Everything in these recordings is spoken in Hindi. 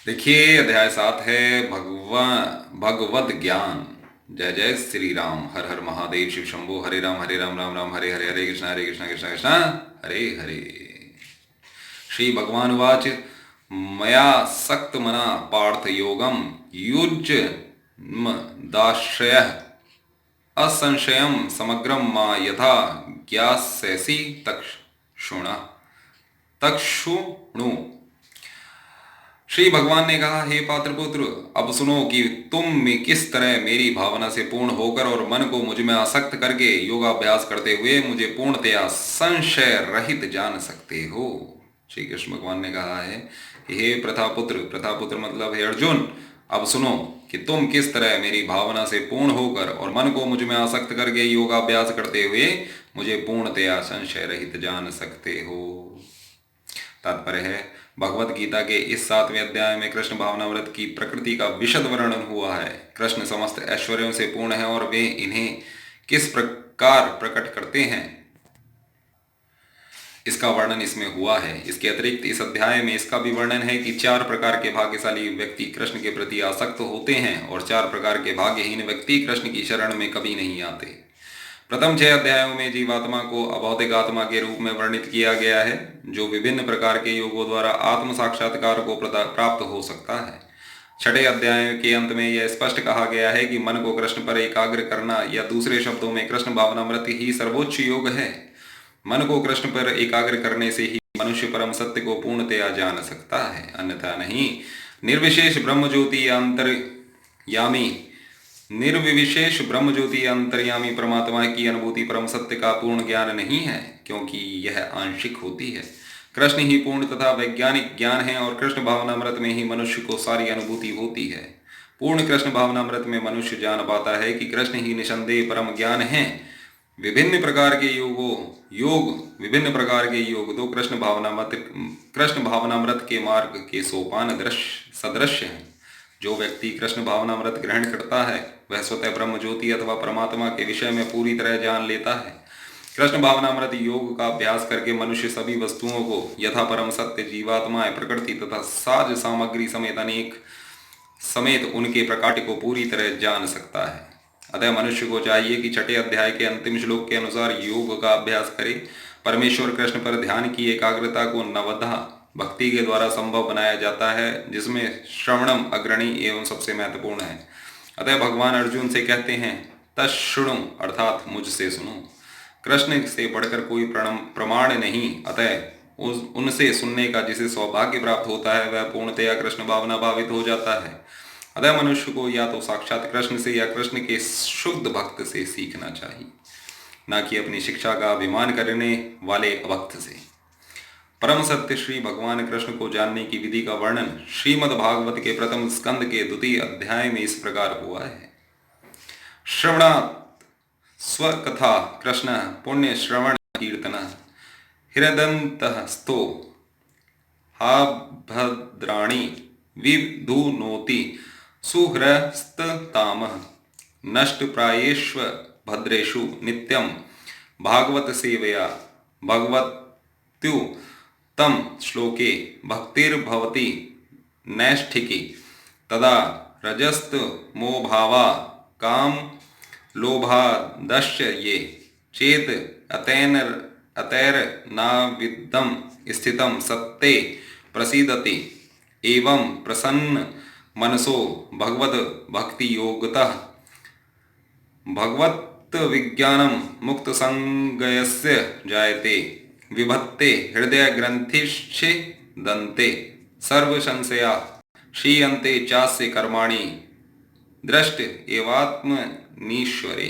देखिए, अध्याय 7 है भगवत ज्ञान। जय जय श्री राम। हर हर महादेव। शिव शंभो। हरे राम राम राम हरे हरे, हरे कृष्णा कृष्णा कृष्णा हरे हरे। श्री भगवान उवाच मया सक्तमना पार्थ योगम युज्म दाश्रयः असंशयम समग्रम मा यथा ज्ञास्यसि तक्षुणु। श्री भगवान ने कहा, हे पात्रपुत्र, अब सुनो कि तुम में किस तरह मेरी भावना से पूर्ण होकर और मन को मुझ में आसक्त करके योगाभ्यास करते हुए मुझे पूर्णतया संशय रहित जान सकते हो। श्री कृष्ण भगवान ने कहा है कि हे प्रथापुत्र मतलब हे अर्जुन, अब सुनो कि तुम किस तरह मेरी भावना से पूर्ण होकर और मन को मुझ में आसक्त करके योगाभ्यास करते हुए मुझे पूर्णतया संशय रहित जान सकते हो। तात्पर्य है, भगवत गीता के इस 7वें अध्याय में कृष्ण भावनामृत की प्रकृति का विशद वर्णन हुआ है। कृष्ण समस्त ऐश्वर्यों से पूर्ण है और वे इन्हें किस प्रकार प्रकट करते हैं, इसका वर्णन इसमें हुआ है। इसके अतिरिक्त इस अध्याय में इसका भी वर्णन है कि 4 प्रकार के भाग्यशाली व्यक्ति कृष्ण के प्रति आसक्त होते हैं और 4 प्रकार के भाग्यहीन व्यक्ति कृष्ण की शरण में कभी नहीं आते। प्रथम 6 अध्यायों में जीवात्मा को अभौतिक आत्मा के रूप में वर्णित किया गया है, जो विभिन्न प्रकार के योगों द्वारा आत्म साक्षात्कार को प्राप्त हो सकता है। 6ठे अध्याय के अंत में यह स्पष्ट कहा गया है कि मन को कृष्ण पर एकाग्र करना, या दूसरे शब्दों में कृष्ण भावनामृत ही सर्वोच्च योग है। मन को कृष्ण पर एकाग्र करने से ही मनुष्य परम सत्य को पूर्णतया जान सकता है, अन्यथा नहीं। निर्विशेष ब्रह्म ज्योति अंतर्यामी परमात्मा की अनुभूति परम सत्य का पूर्ण ज्ञान नहीं है, क्योंकि यह आंशिक होती है। कृष्ण ही पूर्ण तथा वैज्ञानिक ज्ञान है और कृष्ण भावनामृत में ही मनुष्य को सारी अनुभूति होती है। पूर्ण कृष्ण भावनामृत में मनुष्य जान पाता है कि कृष्ण ही निसंदेह परम ज्ञान है। विभिन्न प्रकार के योग दो कृष्ण भावनामृत के मार्ग के सोपान सदृश्य हैं। जो व्यक्ति कृष्ण भावनामृत ग्रहण करता है वह स्वतः ब्रह्म ज्योति अथवा परमात्मा के विषय में पूरी तरह जान लेता है। कृष्ण भावनामृत योग का अभ्यास करके मनुष्य सभी वस्तुओं को यथा परम सत्य, जीवात्माएं, प्रकृति तथा साज सामग्री समेत उनके प्रकाट्य को पूरी तरह जान सकता है। अतः मनुष्य को चाहिए कि 6ठे अध्याय के अंतिम श्लोक के अनुसार योग का अभ्यास करे। परमेश्वर कृष्ण पर ध्यान की एकाग्रता को नवधा भक्ति के द्वारा संभव बनाया जाता है, जिसमें श्रवणम अग्रणी एवं सबसे महत्वपूर्ण है। अतः भगवान अर्जुन से कहते हैं, तच्छृणु अर्थात मुझसे सुनो। कृष्ण से बढ़कर कोई प्रमाण नहीं, अतः उनसे सुनने का जिसे सौभाग्य प्राप्त होता है वह पूर्णतया कृष्ण भावना भावित हो जाता है। अतः मनुष्य को या तो साक्षात कृष्ण से या कृष्ण के शुद्ध भक्त से सीखना चाहिए, न कि अपनी शिक्षा का अभिमान करने वाले अभक्त से। परम सत्य श्री भगवान कृष्ण को जानने की विधि का वर्णन श्रीमद् भागवत के प्रथम स्कंद के 2 अध्याय में इस प्रकार हुआ है। श्रवणात् स्वकथा कृष्ण पुण्य श्रवण कीर्तन हृदन्तस्थो हा भद्राणि विधुनोति सुहृस्ततामः नष्ट प्रायेष्व भद्रेषु नित्यं भागवत सेवया भगवत्यु तम श्लोके भक्तिर्भवति नैष्ठिकी तदा रजस्त मोभावा काम लोभादश्च ये चेत अतैर्नाविद्धं स्थितं सत्ते प्रसीदति एवं प्रसन्न मनसो भगवद भक्ति योगतः भगवत विज्ञानम मुक्त संगयस्य जायते विभत्ते हृदय ग्रंथिश्छिदन्ते सर्व संशया क्षीयन्ते चास्य कर्माणि दृष्ट एवात्मनीश्वरे।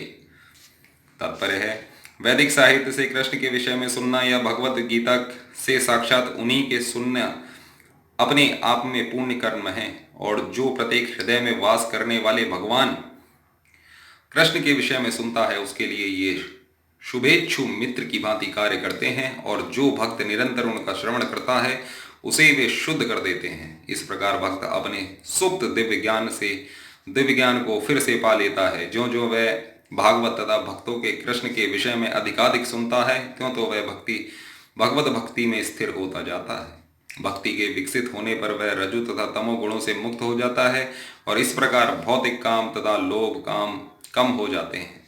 तात्पर्य है, वैदिक साहित्य से कृष्ण के विषय में सुनना या भगवत गीता से साक्षात उन्हीं के सुनना अपने आप में पुण्य कर्म है, और जो प्रत्येक हृदय में वास करने वाले भगवान कृष्ण के विषय में सुनता है उसके लिए ये शुभेच्छु मित्र की भांति कार्य करते हैं, और जो भक्त निरंतर उनका श्रवण करता है उसे वे शुद्ध कर देते हैं। इस प्रकार भक्त अपने सुप्त दिव्य ज्ञान को फिर से पा लेता है। जो जो वह भागवत तथा भक्तों के कृष्ण के विषय में अधिकाधिक सुनता है, त्यों तो वह भगवत भक्ति में स्थिर होता जाता है। भक्ति के विकसित होने पर वह रजु तथा तमो गुणों से मुक्त हो जाता है और इस प्रकार भौतिक काम तथा लोभ काम कम हो जाते हैं।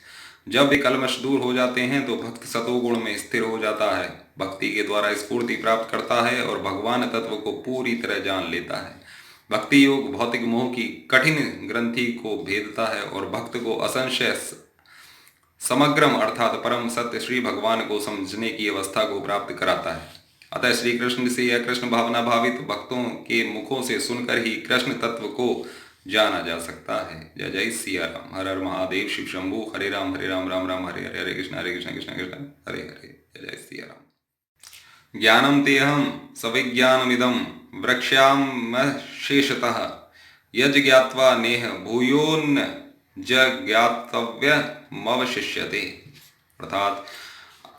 जब वे कल्मश दूर हो जाते हैं तो भक्त सतोगुण में स्थिर हो जाता है, भक्ति के द्वारा स्फूर्ति प्राप्त करता है और भगवान तत्व को पूरी तरह जान लेता है। भक्ति योग भौतिक मोह की कठिन ग्रंथि को भेदता है और भक्त को असंशय समग्रम अर्थात परम सत्य श्री भगवान को समझने की अवस्था को प्राप्त कराता है। अतः श्री कृष्ण से या कृष्ण भावना भावित भक्तों के मुखों से सुनकर ही कृष्ण तत्व को जाना जा सकता है। जय जय सिया राम। हर हर महादेव शिव शंभु। हरे राम राम राम हरे हरे, हरे कृष्ण कृष्ण कृष्ण हरे हरे। जय जय सिया राम। ज्ञानम तेहम सविज्ञानमिदं वक्ष्याम्यशेषतः यज् ज्ञात्वा नेह भूयोन्न ज्ञातव्यमवशिष्यते। अर्थात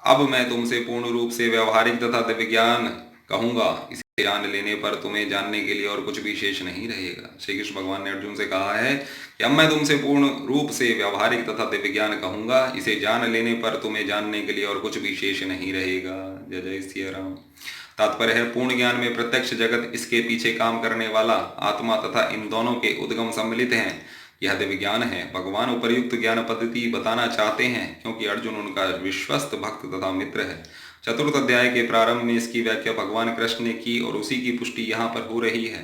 अब मैं तुमसे पूर्ण रूप से व्यवहारिक तथा दिव्य ज्ञान कहूंगा, इसे जान लेने पर तुम्हें जानने के लिए और कुछ भी शेष नहीं रहेगा। श्री कृष्ण भगवान ने अर्जुन से कहा है कि अब मैं तुमसे पूर्ण रूप से व्यवहारिक तथा दिव्य ज्ञान कहूंगा, इसे जान लेने पर तुम्हें जानने के लिए और कुछ भी शेष नहीं रहेगा। जय जय सिया राम। तात्पर्य है पूर्ण ज्ञान में प्रत्यक्ष जगत, इसके पीछे काम करने वाला आत्मा तथा इन दोनों के उद्गम सम्मिलित हैं। यह दिव्य ज्ञान है। भगवान उपर्युक्त ज्ञान पद्धति बताना चाहते हैं क्योंकि अर्जुन उनका विश्वस्त भक्त तथा मित्र है। चतुर्थ अध्याय के प्रारंभ में इसकी व्याख्या भगवान कृष्ण ने की और उसी की पुष्टि यहाँ पर हो रही है।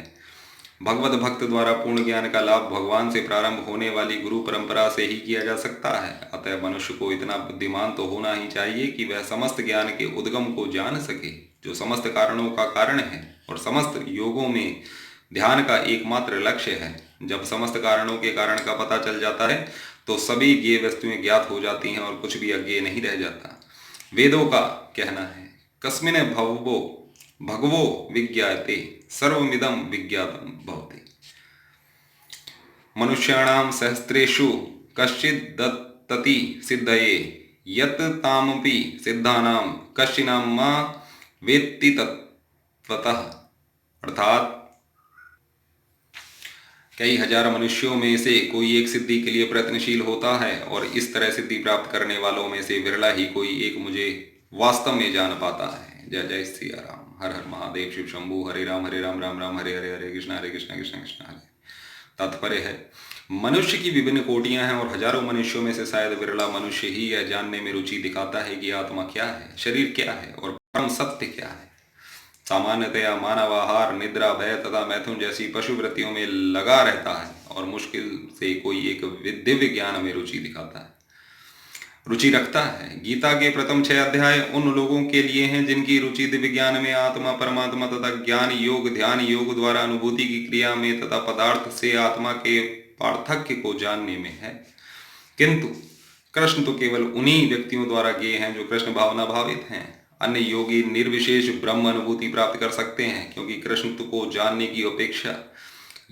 भगवत भक्त द्वारा पूर्ण ज्ञान का लाभ भगवान से प्रारंभ होने वाली गुरु परंपरा से ही किया जा सकता है। अतः मनुष्य को इतना बुद्धिमान तो होना ही चाहिए कि वह समस्त ज्ञान के उद्गम को जान सके, जो समस्त कारणों का कारण है और समस्त योगों में ध्यान का एकमात्र लक्ष्य है। जब समस्त कारणों के कारण का पता चल जाता है तो सभी ज्ञेय वस्तुएं ज्ञात हो जाती हैं और कुछ भी अज्ञेय नहीं रह जाता। वेदों का कहना है कस्मिन् भगवो विज्ञायते सर्वमिदं विज्ञातं भवति। मनुष्याणां सहस्रेषु कश्चित् दत्तति सिद्धये यत् तामपि सिद्धानां कश्चिन् मा वेत्ति तत्त्वतः। अर्थात कई हजार मनुष्यों में से कोई एक सिद्धि के लिए प्रयत्नशील होता है और इस तरह सिद्धि प्राप्त करने वालों में से विरला ही कोई एक मुझे वास्तव में जान पाता है। जय जय सिया राम। हर हर महादेव शिव शंभु। हरे राम राम राम हरे हरे, हरे कृष्ण कृष्ण कृष्ण हरे। तात्पर्य है मनुष्य की विभिन्न कोटियां हैं और हजारों मनुष्यों में से शायद विरला मनुष्य ही यह जानने में रुचि दिखाता है कि आत्मा क्या है, शरीर क्या है और परम सत्य क्या है। सामान्यतया मानव आहार, निद्रा, भय तथा मैथुन जैसी पशु वृत्तियों में लगा रहता है और मुश्किल से कोई एक दिव्य ज्ञान में रुचि रखता है। गीता के प्रथम 6 अध्याय उन लोगों के लिए हैं जिनकी रुचि दिव्य ज्ञान में, आत्मा परमात्मा तथा ज्ञान योग ध्यान योग द्वारा अनुभूति की क्रिया में तथा पदार्थ से आत्मा के पार्थक्य को जानने में है। किंतु कृष्ण तो केवल उन्हीं व्यक्तियों द्वारा ज्ञेय हैं जो कृष्ण भावना भावित हैं। अन्य योगी निर्विशेष ब्रह्म अनुभूति प्राप्त कर सकते हैं क्योंकि कृष्ण को जानने की अपेक्षा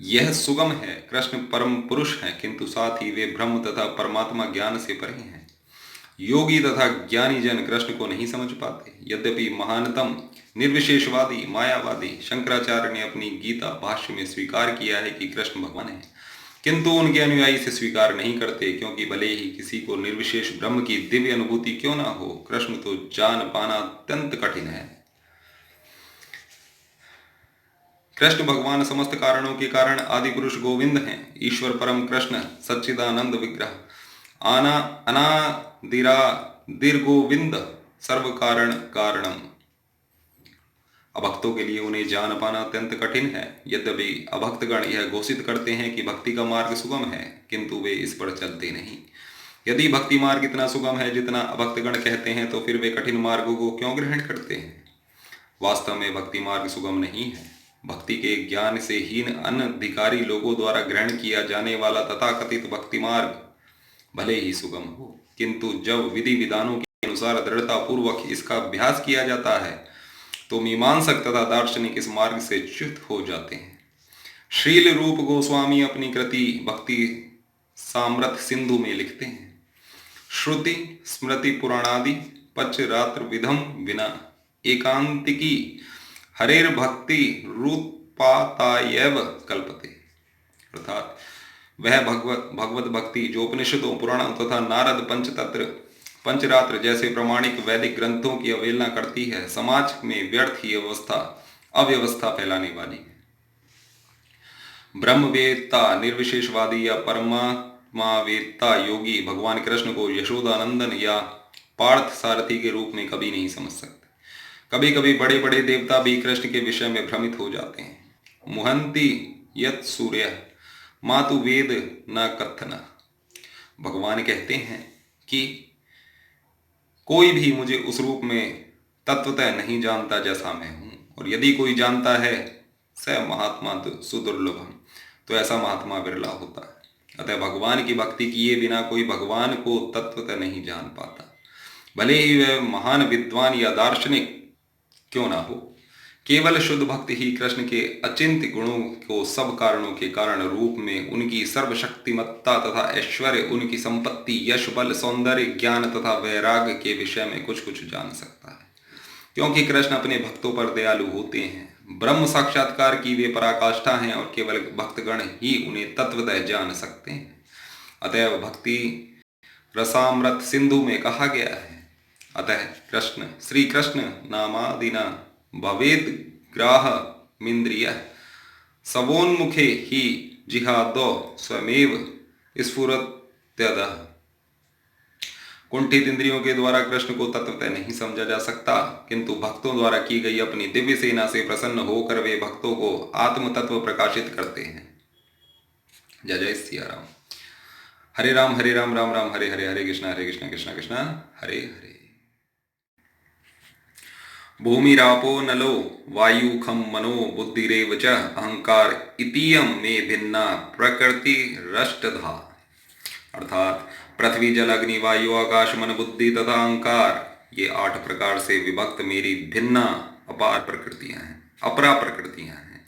यह सुगम है। कृष्ण परम पुरुष हैं किंतु साथ ही वे ब्रह्म तथा परमात्मा ज्ञान से परे हैं। योगी तथा ज्ञानी जन कृष्ण को नहीं समझ पाते। यद्यपि महानतम निर्विशेषवादी मायावादी शंकराचार्य ने अपनी गीता भाष्य में स्वीकार किया है कि कृष्ण भगवान है, किंतु उनके अनुयायी से स्वीकार नहीं करते क्योंकि भले ही किसी को निर्विशेष ब्रह्म की दिव्य अनुभूति क्यों ना हो, कृष्ण तो जान पाना अत्यंत कठिन है। कृष्ण भगवान समस्त कारणों के कारण आदि पुरुष गोविंद हैं। ईश्वर परम कृष्ण सच्चिदानंद विग्रह अनादिरादिर्गोविंद सर्व कारण कारणम। अभक्तों के लिए उन्हें जान पाना अत्यंत कठिन है। यद्यपि अभक्तगण यह घोषित करते हैं कि भक्ति का मार्ग सुगम है, किंतु वे इस पर चलते नहीं। यदि भक्ति मार्ग इतना सुगम है जितना अभक्तगण कहते हैं तो फिर वे कठिन मार्गों को क्यों ग्रहण करते हैं? वास्तव में भक्ति मार्ग सुगम नहीं है। भक्ति के ज्ञान से हीन अनधिकारी लोगों द्वारा ग्रहण किया जाने वाला तथाकथित भक्ति मार्ग भले ही सुगम हो, किंतु जब विधि विधानों के अनुसार दृढ़ता पूर्वक इसका अभ्यास किया जाता है तो मीमांसक तथा दार्शनिक इस मार्ग से च्युत हो जाते हैं। श्रील रूप गोस्वामी अपनी कृति भक्ति सामर्थ सिंधु में लिखते हैं, श्रुति स्मृति पुराणादि पच रात्र विधम विना एकांतिकी हरेर भक्ति रूपातायैव कल्पते। अर्थात वह भगवत भक्ति जो उपनिषदों पुराणों तथा नारद पंचतंत्र पंचरात्र जैसे प्रमाणिक वैदिक ग्रंथों की अवहेलना करती है, समाज में व्यर्थ ही अवस्था अव्यवस्था फैलाने वाली है। ब्रह्मवेत्ता निर्विशेषवादी या परमात्मावेत्ता योगी भगवान कृष्ण को यशोदानंदन या पार्थ सारथी के रूप में कभी नहीं समझ सकते। कभी कभी बड़े बड़े देवता भी कृष्ण के विषय में भ्रमित हो जाते हैं। मुहंति यत सूर्य मातु वेद न कथन। भगवान कहते हैं कि कोई भी मुझे उस रूप में तत्वतः नहीं जानता जैसा मैं हूं, और यदि कोई जानता है स महात्मा सुदुर्लभम, तो ऐसा महात्मा बिरला होता है। अतः भगवान की भक्ति किए बिना कोई भगवान को तत्वतः नहीं जान पाता, भले ही वह महान विद्वान या दार्शनिक क्यों ना हो। केवल शुद्ध भक्त ही कृष्ण के अचिंत्य गुणों को सब कारणों के कारण रूप में, उनकी सर्वशक्तिमत्ता तथा ऐश्वर्य, उनकी संपत्ति, यश, बल, सौंदर्य, ज्ञान तथा वैराग्य के विषय में कुछ कुछ जान सकता है, क्योंकि कृष्ण अपने भक्तों पर दयालु होते हैं। ब्रह्म साक्षात्कार की वे पराकाष्ठा हैं और केवल भक्तगण ही उन्हें तत्वतः जान सकते हैं। अतएव भक्ति रसामृत सिंधु में कहा गया है, अतः कृष्ण श्री कृष्ण नामादिना भवेद ग्राह मिंद्रिय सवोन्मुखे ही जिहादो स्वमेव स्फुरत्यदः। कुंठित इंद्रियों के द्वारा कृष्ण को तत्वतः नहीं समझा जा सकता, किंतु भक्तों द्वारा की गई अपनी दिव्य सेना से प्रसन्न होकर वे भक्तों को आत्म तत्व प्रकाशित करते हैं। जय जय सिया राम। हरे राम राम राम हरे हरे, हरे कृष्ण कृष्ण कृष्ण हरे हरे। भूमिरापो नलो वायु खम मनो बुद्धिरेव च अहंकार इतीयम में भिन्ना प्रकृति रष्टधा। अर्थात पृथ्वी जल अग्नि वायु आकाश मन बुद्धि तथा अहंकार, ये 8 प्रकार से विभक्त मेरी भिन्ना अपार प्रकृतियां हैं, अपरा प्रकृतियां हैं।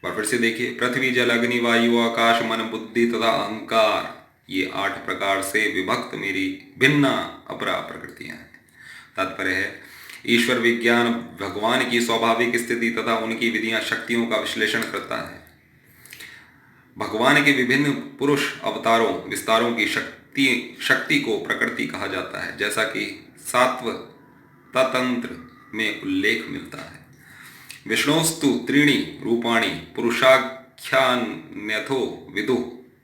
और फिर से देखिए, पृथ्वी जल अग्नि वायु आकाश मन बुद्धि तथा अहंकार, ये 8 प्रकार से विभक्त मेरी भिन्ना अपरा प्रकृतियां हैं। तात्पर्य है, ईश्वर विज्ञान भगवान की स्वाभाविक स्थिति तथा उनकी विधियां शक्तियों का विश्लेषण करता है। भगवान के विभिन्न पुरुष अवतारों विस्तारों की शक्ति को प्रकृति कहा जाता है, जैसा कि सात्व तंत्र में उल्लेख मिलता है। विष्णोस्तु त्रीणि रूपाणि पुरुषाख्यान्यथो विदु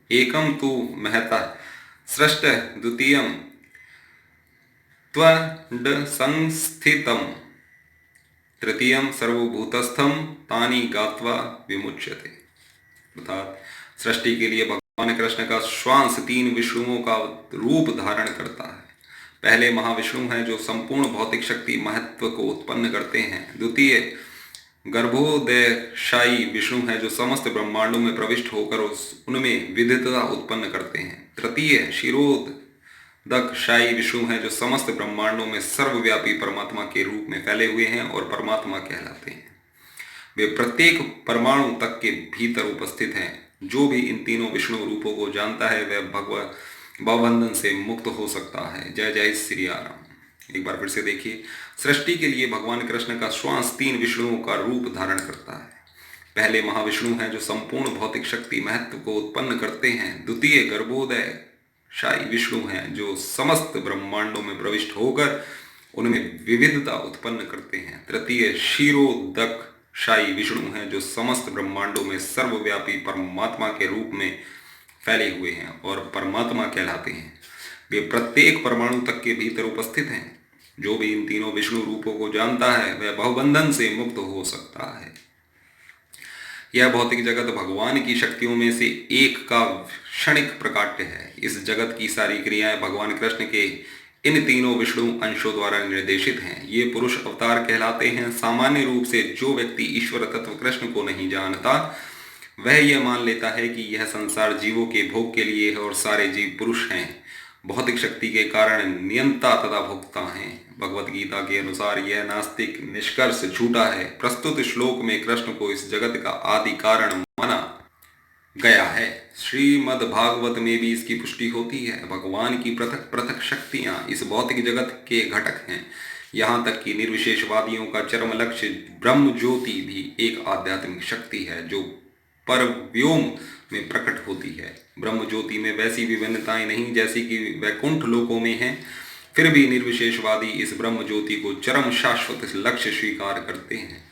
एकम तु महता सृष्ट द्वितीयम त्वंड संस्थितम तृतीयम सर्वभूतस्थम तानि गात्वा विमुच्यते। अर्थात सृष्टि के लिए भगवान कृष्ण का श्वास 3 विष्णुओं का रूप धारण करता है। पहले महाविष्णु हैं जो संपूर्ण भौतिक शक्ति महत्व को उत्पन्न करते हैं। द्वितीय गर्भोदयशायी विष्णु हैं जो समस्त ब्रह्मांडों में प्रविष्ट होकर उनमें विविधता उत्पन्न करते हैं। तृतीय क्षीरोदकशायी विष्णु हैं जो समस्त ब्रह्मांडों में सर्वव्यापी परमात्मा के रूप में फैले हुए हैं और परमात्मा कहलाते हैं। वे प्रत्येक परमाणु तक के भीतर उपस्थित हैं। जो भी इन तीनों विष्णु रूपों को जानता है वह भवबंधन से मुक्त हो सकता है। जय जय श्री राम। एक बार फिर से देखिए, सृष्टि के लिए भगवान कृष्ण का श्वास 3 विष्णुओं का रूप धारण करता है। पहले महाविष्णु हैं जो संपूर्ण भौतिक शक्ति महत्व को उत्पन्न करते हैं। द्वितीय गर्भोदयशायी विष्णु हैं जो समस्त ब्रह्मांडों में प्रविष्ट होकर उनमें विविधता उत्पन्न करते हैं। तृतीय क्षीरोदकशायी विष्णु हैं जो समस्त ब्रह्मांडों में सर्वव्यापी परमात्मा के रूप में फैले हुए हैं और परमात्मा कहलाते हैं। वे प्रत्येक परमाणु तक के भीतर उपस्थित हैं। जो भी इन तीनों विष्णु रूपों को जानता है वह भवबंधन से मुक्त हो सकता है। यह भौतिक जगत भगवान की शक्तियों में से एक का क्षणिक प्रकाट्य है। इस जगत की सारी क्रियाएं भगवान कृष्ण के इन तीनों विष्णु अंशों द्वारा निर्देशित हैं। ये पुरुष अवतार कहलाते हैं। सामान्य रूप से जो व्यक्ति ईश्वर तत्व कृष्ण को नहीं जानता वह यह मान लेता है कि यह संसार जीवों के भोग के लिए है और सारे जीव पुरुष हैं, भौतिक शक्ति के कारण नियंता तथा भोक्ता हैं। भगवत गीता के अनुसार यह नास्तिक निष्कर्ष झूठा है। प्रस्तुत श्लोक में कृष्ण को इस जगत का आदि कारण माना गया है। श्रीमद् भागवत में भी इसकी पुष्टि होती है। भगवान की पृथक पृथक शक्तियां इस भौतिक जगत के घटक हैं। यहाँ तक कि निर्विशेषवादियों का चरम लक्ष्य ब्रह्म ज्योति भी एक आध्यात्मिक शक्ति है जो परव्योम में प्रकट होती है। ब्रह्म ज्योति में वैसी विभिन्नताएं नहीं जैसी कि वैकुंठ लोकों में हैं। फिर भी निर्विशेषवादी इस ब्रह्म ज्योति को चरम शाश्वत लक्ष्य स्वीकार करते हैं।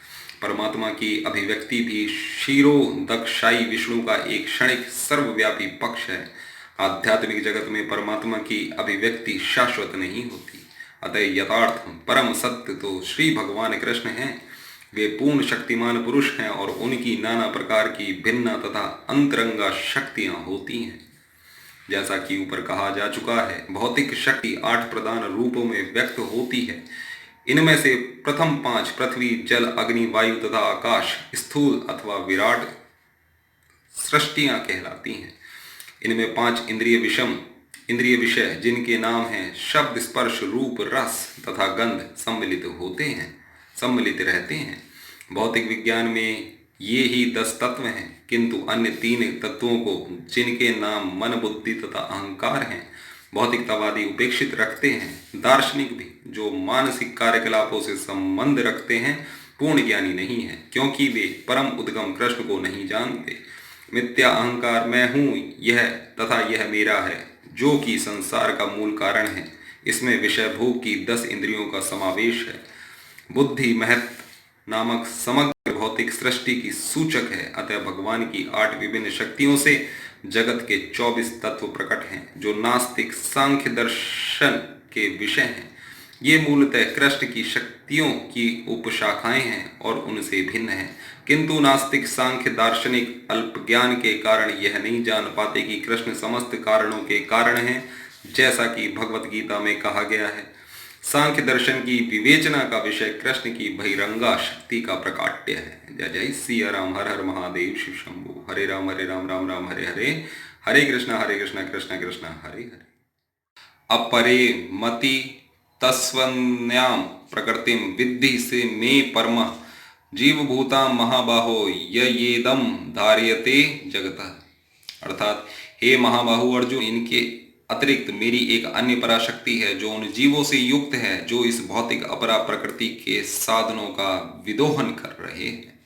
परमात्मा की अभिव्यक्ति भी क्षीरोदक्षायी विष्णु का एक क्षणिक सर्वव्यापी पक्ष है। आध्यात्मिक जगत में परमात्मा की अभिव्यक्ति शाश्वत नहीं होती। अतः यथार्थ परम सत्य तो श्री भगवान कृष्ण हैं। वे पूर्ण शक्तिमान पुरुष हैं और उनकी नाना प्रकार की भिन्न तथा अंतरंगा शक्तियां होती हैं। जैसा कि ऊपर कहा जा चुका है, भौतिक शक्ति 8 प्रधान रूपों में व्यक्त होती है। इनमें से प्रथम 5 पृथ्वी, जल, अग्नि, वायु तथा आकाश स्थूल अथवा विराट सृष्टियां कहलाती हैं। इनमें 5 इंद्रिय विषय जिनके नाम हैं शब्द, स्पर्श, रूप, रस तथा गंध सम्मिलित रहते हैं। भौतिक विज्ञान में ये ही 10 तत्व हैं, किंतु अन्य 3 तत्वों को, जिनके नाम मन, बुद्धि तथा अहंकार हैं, भौतिकतावादी उपेक्षित रखते हैं। दार्शनिक भी, जो मानसिक कार्यकलापों से संबंध रखते हैं, पूर्ण ज्ञानी नहीं है, क्योंकि वे परम उद्गम कृष्ण को नहीं जानते। मिथ्या अहंकार मैं हूँ यह तथा यह मेरा है, जो कि संसार का मूल कारण है। इसमें विषय भोग की 10 इंद्रियों का समावेश है। बुद्धि महत्व नामक समग्र भौतिक सृष्टि की सूचक है। अतः भगवान की 8 विभिन्न शक्तियों से जगत के 24 तत्व प्रकट हैं, जो नास्तिक सांख्य दर्शन के विषय हैं। ये मूलतः कृष्ण की शक्तियों की उपशाखाएं हैं और उनसे भिन्न हैं, किंतु नास्तिक सांख्य दार्शनिक अल्पज्ञान के कारण यह नहीं जान पाते कि कृष्ण समस्त कारणों के कारण हैं, जैसा कि भगवत गीता में कहा गया है। सांख्य दर्शन की विवेचना का विषय कृष्ण की बहिरंगा शक्ति का प्रकाट्य है। जय जय सिया राम, हर हर महादेव, शिव शंभु। हरे राम राम राम हरे हरे, हरे कृष्ण कृष्ण कृष्ण हरे हरे। अपरे मति तस्वन्याम प्रकृतिम विद्धि से मे परम जीवभूता महाबाहो येदम धार्यते जगत। अर्थात हे महाबाहु अर्जुन, इनके अतिरिक्त मेरी एक अन्य पराशक्ति है, जो उन जीवों से युक्त है जो इस भौतिक अपरा प्रकृति के साधनों का विदोहन कर रहे हैं।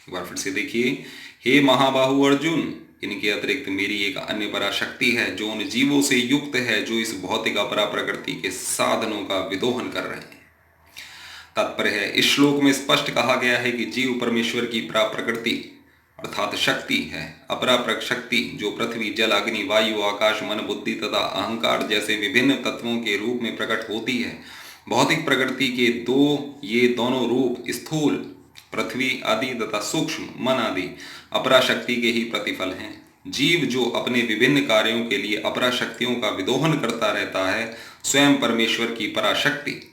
एक बार फिर से देखिए, हे महाबाहु अर्जुन, इनके अतिरिक्त मेरी एक अन्य पराशक्ति है, जो उन जीवों से युक्त है जो इस भौतिक अपरा प्रकृति के साधनों का विदोहन कर रहे हैं। तात्पर्य है, इस श्लोक में स्पष्ट कहा गया है कि जीव परमेश्वर की प्रकृति अर्थात शक्ति है। अपरा शक्ति जो पृथ्वी, जल, अग्नि, वायु, आकाश, मन, बुद्धि तथा अहंकार जैसे विभिन्न तत्वों के रूप में प्रकट होती है। भौतिक प्रकृति के ये दोनों रूप स्थूल पृथ्वी आदि तथा सूक्ष्म मन आदि अपरा शक्ति के ही प्रतिफल हैं। जीव जो अपने विभिन्न कार्यों के लिए अपरा शक्तियों का विदोहन करता रहता है, स्वयं परमेश्वर की पराशक्ति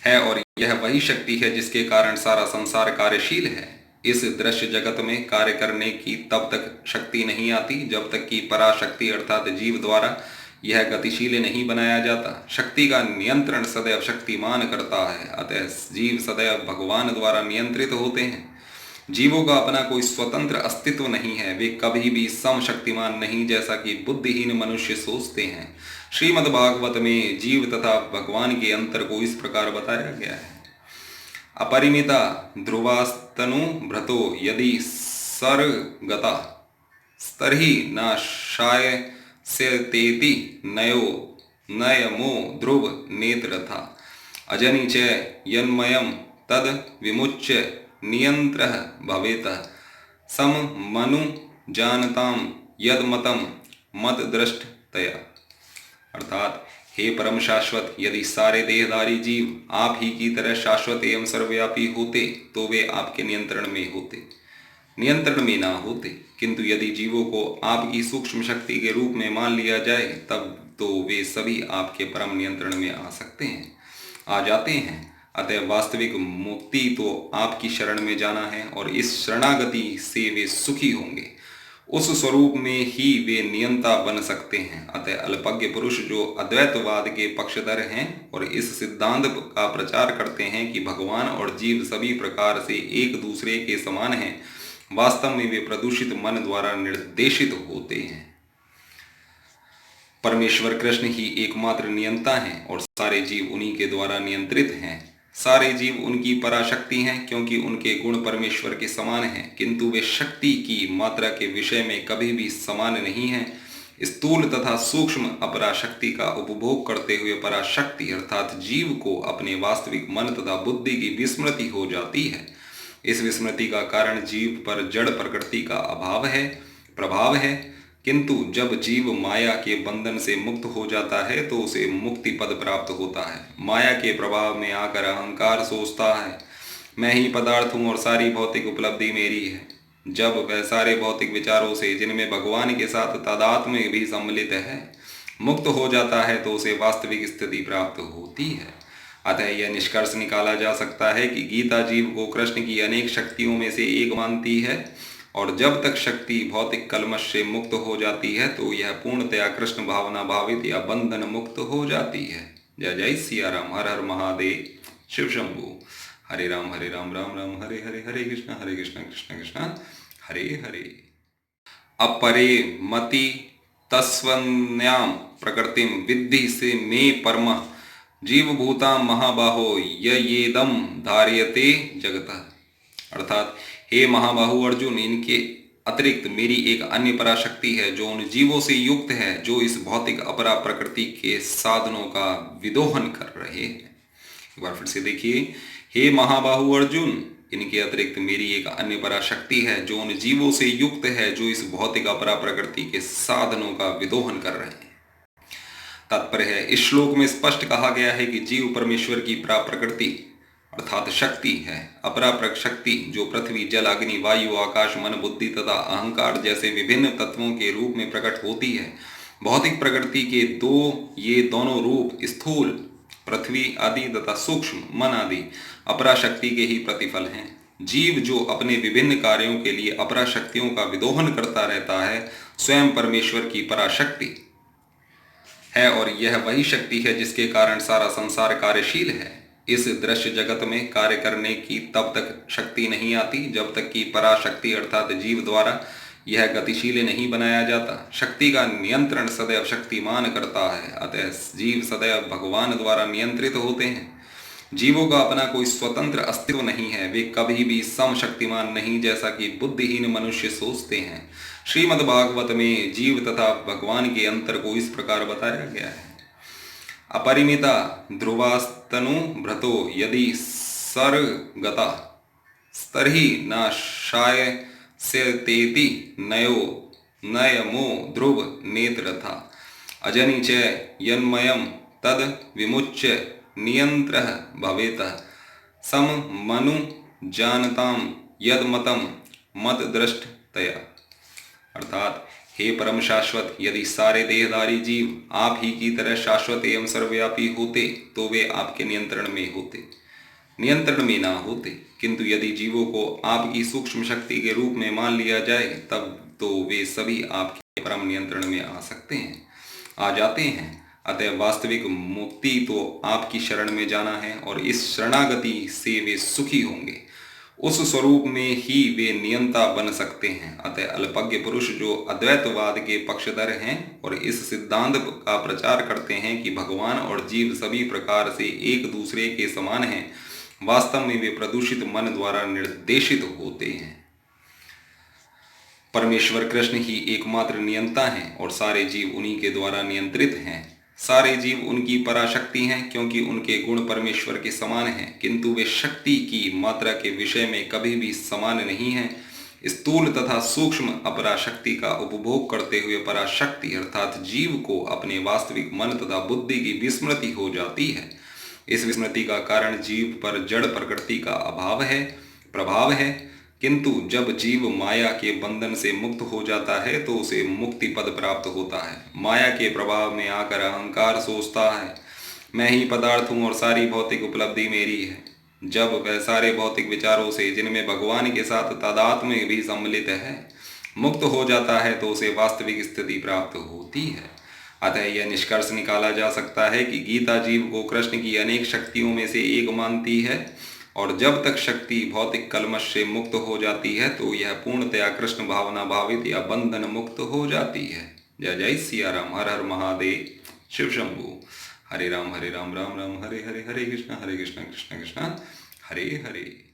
है, और यह वही शक्ति है जिसके कारण सारा संसार कार्यशील है। इस दृश्य जगत में कार्य करने की तब तक शक्ति नहीं आती जब तक कि पराशक्ति अर्थात जीव द्वारा यह गतिशील नहीं बनाया जाता। शक्ति का नियंत्रण सदैव शक्तिमान करता है, अतः जीव सदैव भगवान द्वारा नियंत्रित होते हैं। जीवों का अपना कोई स्वतंत्र अस्तित्व नहीं है, वे कभी भी समशक्तिमान नहीं, जैसा कि बुद्धिहीन मनुष्य सोचते हैं। श्रीमद् भागवत में जीव तथा भगवान के अंतर को इस प्रकार बताया गया है। अपरिमिता ध्रुवास्तनु भ्रतो यदि सर्गता स्तर्हि न शायस्यतेति नयमो ध्रुव नेत्रथा अजनि च यन्मयं तद विमुच्य नियंत्रः भवेत सम मनु जानताम यदमतम मत दृष्टतया। अर्थात, हे परम शाश्वत, यदि सारे देहधारी जीव आप ही की तरह शाश्वत एवं सर्वव्यापी होते तो वे आपके नियंत्रण में ना होते, किंतु यदि जीवों को आपकी सूक्ष्म शक्ति के रूप में मान लिया जाए तब तो वे सभी आपके परम नियंत्रण में आ जाते हैं। अतः वास्तविक मुक्ति तो आपकी शरण में जाना है और इस शरणागति से वे सुखी होंगे। उस स्वरूप में ही वे नियंता बन सकते हैं। अतः अल्पज्ञ पुरुष जो अद्वैतवाद के पक्षधर हैं और इस सिद्धांत का प्रचार करते हैं कि भगवान और जीव सभी प्रकार से एक दूसरे के समान हैं, वास्तव में वे प्रदूषित मन द्वारा निर्देशित होते हैं। परमेश्वर कृष्ण ही एकमात्र नियंता हैं और सारे जीव उन्हीं के द्वारा नियंत्रित हैं। सारे जीव उनकी पराशक्ति हैं क्योंकि उनके गुण परमेश्वर के समान हैं, किंतु वे शक्ति की मात्रा के विषय में कभी भी समान नहीं हैं। स्थूल तथा सूक्ष्म अपराशक्ति का उपभोग करते हुए पराशक्ति अर्थात जीव को अपने वास्तविक मन तथा बुद्धि की विस्मृति हो जाती है। इस विस्मृति का कारण जीव पर जड़ प्रकृति का अभाव है, प्रभाव है, किंतु जब जीव माया के बंधन से मुक्त हो जाता है तो उसे मुक्ति पद प्राप्त होता है। माया के प्रभाव में आकर अहंकार सोचता है मैं ही पदार्थ हूँ और सारी भौतिक उपलब्धि मेरी है। जब वह सारे भौतिक विचारों से, जिनमें भगवान के साथ तादात्म्य भी सम्मिलित है, मुक्त हो जाता है तो उसे वास्तविक स्थिति प्राप्त होती है। अतः यह निष्कर्ष निकाला जा सकता है कि गीता जीव को कृष्ण की अनेक शक्तियों में से एक मानती है, और जब तक शक्ति भौतिक कलमश से मुक्त हो जाती है तो यह पूर्णतया कृष्ण भावना भावित या बंधन मुक्त हो जाती है। जय जय सिया राम। हर हर महादेव। शिव शंभु। हरे राम राम राम हरे हरे, हरे कृष्ण कृष्ण कृष्ण हरे हरे। अपरे मति तस्वन्याम प्रकृतिम विद्धि से मे परम जीवभूता महाबाहो येदम धार्यते जगत। अर्थात हे महाबाहु अर्जुन, इनके अतिरिक्त मेरी एक अन्य पराशक्ति है जो उन जीवों से युक्त है जो इस भौतिक अपरा प्रकृति के साधनों का विदोहन कर रहे हैं। एक बार फिर से देखिए, हे महाबाहु अर्जुन, इनके अतिरिक्त मेरी एक अन्य पराशक्ति है जो उन जीवों से युक्त है जो इस भौतिक अपरा प्रकृति के साधनों का विदोहन कर रहे हैं। तात्पर्य है, इस श्लोक में स्पष्ट कहा गया है कि जीव परमेश्वर की प्रकृति अर्थात शक्ति है। अपरा शक्ति जो पृथ्वी, जल, अग्नि, वायु, आकाश, मन, बुद्धि तथा अहंकार जैसे विभिन्न तत्वों के रूप में प्रकट होती है। भौतिक प्रकृति के ये दोनों रूप स्थूल पृथ्वी आदि तथा सूक्ष्म मन आदि अपरा शक्ति के ही प्रतिफल हैं। जीव जो अपने विभिन्न कार्यों के लिए अपरा शक्तियों का विदोहन करता रहता है, स्वयं परमेश्वर की पराशक्ति है, और यह वही शक्ति है जिसके कारण सारा संसार कार्यशील है। इस दृश्य जगत में कार्य करने की तब तक शक्ति नहीं आती जब तक कि पराशक्ति अर्थात जीव द्वारा यह गतिशील नहीं बनाया जाता। शक्ति का नियंत्रण सदैव शक्तिमान करता है, अतः जीव सदैव भगवान द्वारा नियंत्रित होते हैं। जीवों का अपना कोई स्वतंत्र अस्तित्व नहीं है, वे कभी भी समशक्तिमान नहीं, जैसा कि बुद्धिहीन मनुष्य सोचते हैं। श्रीमद् भागवत में जीव तथा भगवान के अंतर को इस प्रकार बताया गया है। अपरिमिता ध्रुवास्तनु भ्रतो यदि सर्गता स्तर्हि न शायस्यतेति नयमो ध्रुव नेत्रथा अजनि च यन्मयं तद विमुच्य नियंत्रः भवेत सम मनु जानताम यदमतम मत दृष्टतया। अर्थात, हे परम शाश्वत, यदि सारे देहधारी जीव आप ही की तरह शाश्वत एवं सर्वव्यापी होते तो वे आपके नियंत्रण में ना होते, किंतु यदि जीवों को आपकी सूक्ष्म शक्ति के रूप में मान लिया जाए तब तो वे सभी आपके परम नियंत्रण में आ जाते हैं। अतः वास्तविक मुक्ति तो आपकी शरण में जाना है और इस शरणागति से वे सुखी होंगे। उस स्वरूप में ही वे नियंता बन सकते हैं। अतः अल्पज्ञ पुरुष जो अद्वैतवाद के पक्षधर हैं और इस सिद्धांत का प्रचार करते हैं कि भगवान और जीव सभी प्रकार से एक दूसरे के समान हैं, वास्तव में वे प्रदूषित मन द्वारा निर्देशित होते हैं। परमेश्वर कृष्ण ही एकमात्र नियंता हैं और सारे जीव उन्हीं के द्वारा नियंत्रित हैं। सारे जीव उनकी पराशक्ति हैं क्योंकि उनके गुण परमेश्वर के समान हैं, किंतु वे शक्ति की मात्रा के विषय में कभी भी समान नहीं हैं। स्थूल तथा सूक्ष्म अपराशक्ति का उपभोग करते हुए पराशक्ति अर्थात जीव को अपने वास्तविक मन तथा बुद्धि की विस्मृति हो जाती है। इस विस्मृति का कारण जीव पर जड़ प्रकृति का अभाव है, प्रभाव है, किंतु जब जीव माया के बंधन से मुक्त हो जाता है तो उसे मुक्ति पद प्राप्त होता है। माया के प्रभाव में आकर अहंकार सोचता है मैं ही पदार्थ हूँ और सारी भौतिक उपलब्धि मेरी है। जब वह सारे भौतिक विचारों से, जिनमें भगवान के साथ तादात्म्य भी सम्मिलित है, मुक्त हो जाता है तो उसे वास्तविक स्थिति प्राप्त होती है। अतः यह निष्कर्ष निकाला जा सकता है कि गीता जीव को कृष्ण की अनेक शक्तियों में से एक मानती है, और जब तक शक्ति भौतिक कलमश से मुक्त हो जाती है तो यह पूर्णतया कृष्ण भावना भावित या बंधन मुक्त हो जाती है। जय जय सिया राम। हर हर महादेव। शिव शंभु। हरे राम राम राम हरे हरे, हरे कृष्ण कृष्ण कृष्ण हरे हरे।